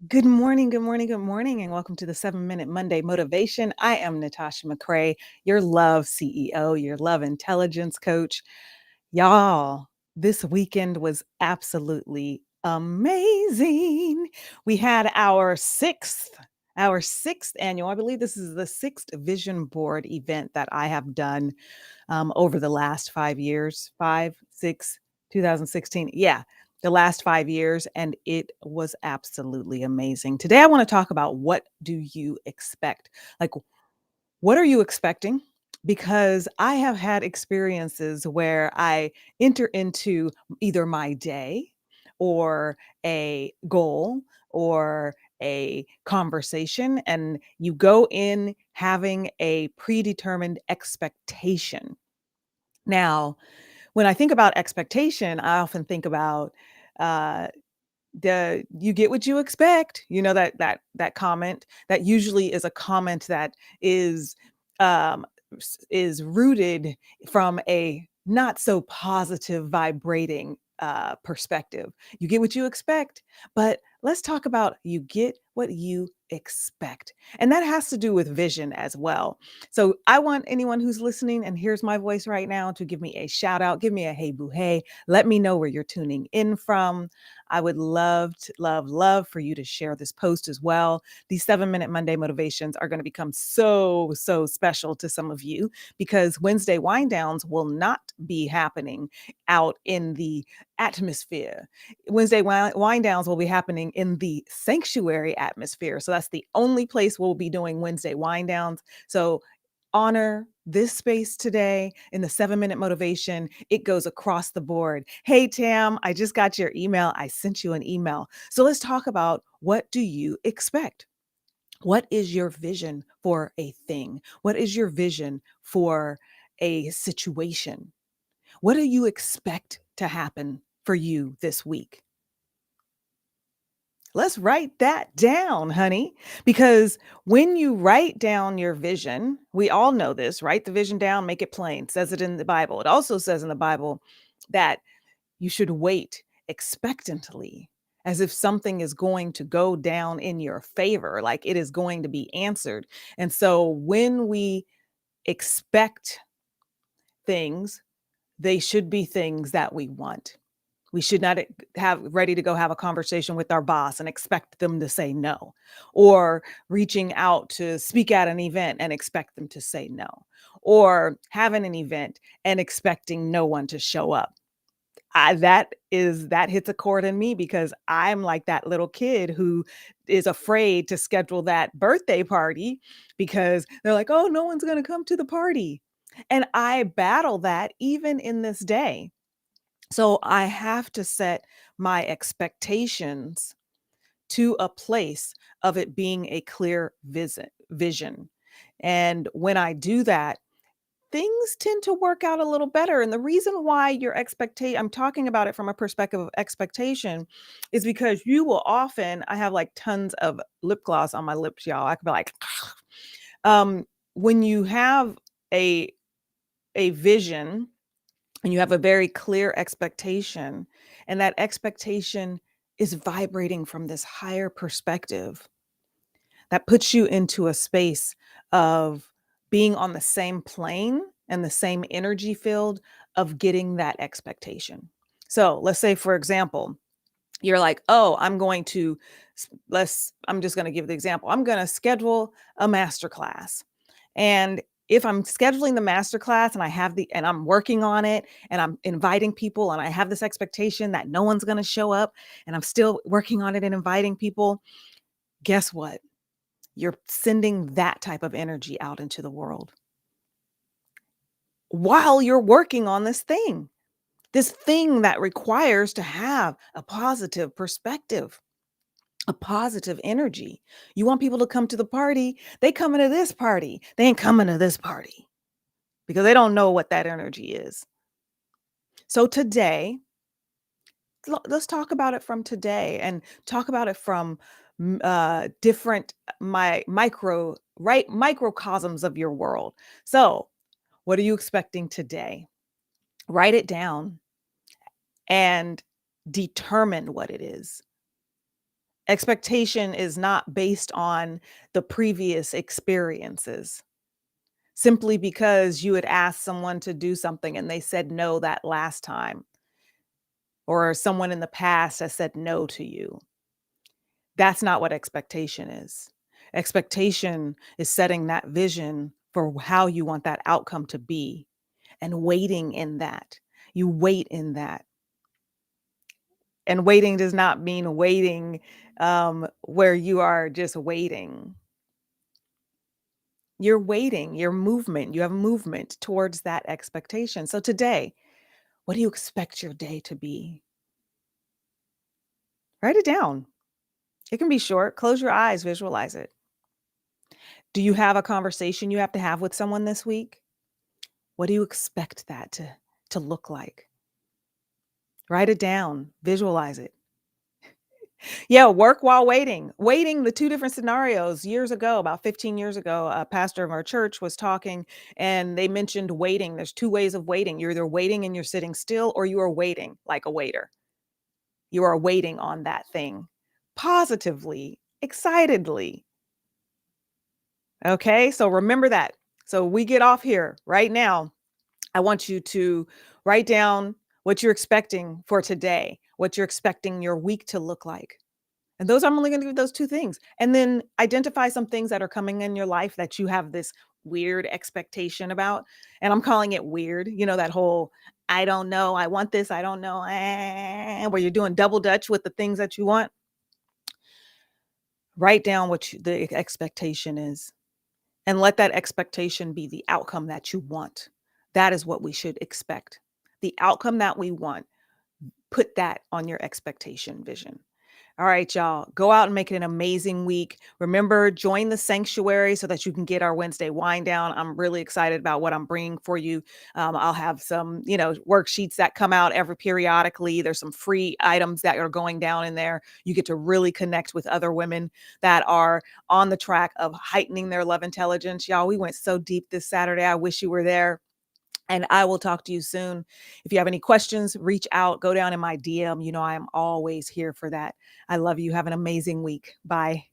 Good morning, good morning, good morning, and welcome to the 7 Minute Monday Motivation. I am Natasha McCrae, your love CEO, your love intelligence coach. Y'all, this weekend was absolutely amazing. We had our sixth annual, I believe this is the sixth vision board event that I have done over the last 5 years, 2016. Yeah, the last 5 years. And it was absolutely amazing. Today, I want to talk about what do you expect? Like, what are you expecting? Because I have had experiences where I enter into either my day or a goal or a conversation, and you go in having a predetermined expectation. Now, when I think about expectation, I often think about uh, the "you get what you expect." You know that comment that usually is a comment that is is rooted from a not so positive vibrating perspective. You get what you expect, but let's talk about you get what you expect. And that has to do with vision as well. So I want anyone who's listening and hears my voice right now to give me a shout out, give me a hey boo hey, let me know where you're tuning in from. I would love to, love for you to share this post as well. These 7 Minute Monday motivations are going to become so special to some of you because Wednesday wind downs will not be happening out in the atmosphere. Wednesday wind downs will be happening in the sanctuary atmosphere. So that's the only place we'll be doing Wednesday wind downs. So honor this space today in the 7 Minute Motivation. It goes across the board. Hey, Tam, I just got your email. I sent you an email. So let's talk about what do you expect? What is your vision for a thing? What is your vision for a situation? What do you expect to happen for you this week? Let's write that down, honey, because when you write down your vision, we all know this, write the vision down, make it plain, says it in the Bible. It also says in the Bible that you should wait expectantly as if something is going to go down in your favor, like it is going to be answered. And so when we expect things, they should be things that we want. We should not have ready to go have a conversation with our boss and expect them to say no, or reaching out to speak at an event and expect them to say no, or having an event and expecting no one to show up. That hits a chord in me because I'm like that little kid who is afraid to schedule that birthday party because they're like, "Oh, no one's gonna come to the party." And I battle that even in this day. So I have to set my expectations to a place of it being a clear vision. And when I do that, things tend to work out a little better. And the reason why your expectation, I'm talking about it from a perspective of expectation, is because you will often, I have like tons of lip gloss on my lips, y'all. I could be like, when you have a vision and you have a very clear expectation, and that expectation is vibrating from this higher perspective that puts you into a space of being on the same plane and the same energy field of getting that expectation. So let's say, for example, you're like, oh, I'm just going to give the example. I'm going to schedule a master class. And if I'm scheduling the master class and and I'm working on it and I'm inviting people and I have this expectation that no one's going to show up and I'm still working on it and inviting people, guess what? You're sending that type of energy out into the world while you're working on this thing that requires to have a positive perspective, a positive energy. You want people to come to the party, they coming to this party. They ain't coming to this party because they don't know what that energy is. So today, let's talk about it from today and talk about it from different microcosms of your world. So, what are you expecting today? Write it down and determine what it is. Expectation is not based on the previous experiences. Simply because you had asked someone to do something and they said no that last time, or someone in the past has said no to you. That's not what expectation is. Expectation is setting that vision for how you want that outcome to be and waiting in that. You wait in that. And waiting does not mean waiting where you are just waiting. You're waiting, your movement, you have movement towards that expectation. So today, what do you expect your day to be? Write it down. It can be short. Close your eyes, visualize it. Do you have a conversation you have to have with someone this week? What do you expect that to look like? Write it down, visualize it. Yeah, work while waiting. Waiting, the two different scenarios. Years ago, about 15 years ago, a pastor of our church was talking and they mentioned waiting. There's two ways of waiting. You're either waiting and you're sitting still, or you are waiting like a waiter. You are waiting on that thing positively, excitedly. Okay, so remember that. So we get off here right now. I want you to write down what you're expecting for today, what you're expecting your week to look like. And those, I'm only going to do those two things. And then identify some things that are coming in your life that you have this weird expectation about. And I'm calling it weird. You know, that whole, I don't know, I want this, I don't know, where you're doing double dutch with the things that you want. Write down what the expectation is and let that expectation be the outcome that you want. That is what we should expect. The outcome that we want, put that on your expectation vision. All right, y'all, go out and make it an amazing week. Remember, join the sanctuary so that you can get our Wednesday wind down. I'm really excited about what I'm bringing for you. I'll have some, worksheets that come out every periodically. There's some free items that are going down in there. You get to really connect with other women that are on the track of heightening their love intelligence. Y'all, we went so deep this Saturday. I wish you were there. And I will talk to you soon. If you have any questions, reach out, go down in my DM. You know, I am always here for that. I love you. Have an amazing week. Bye.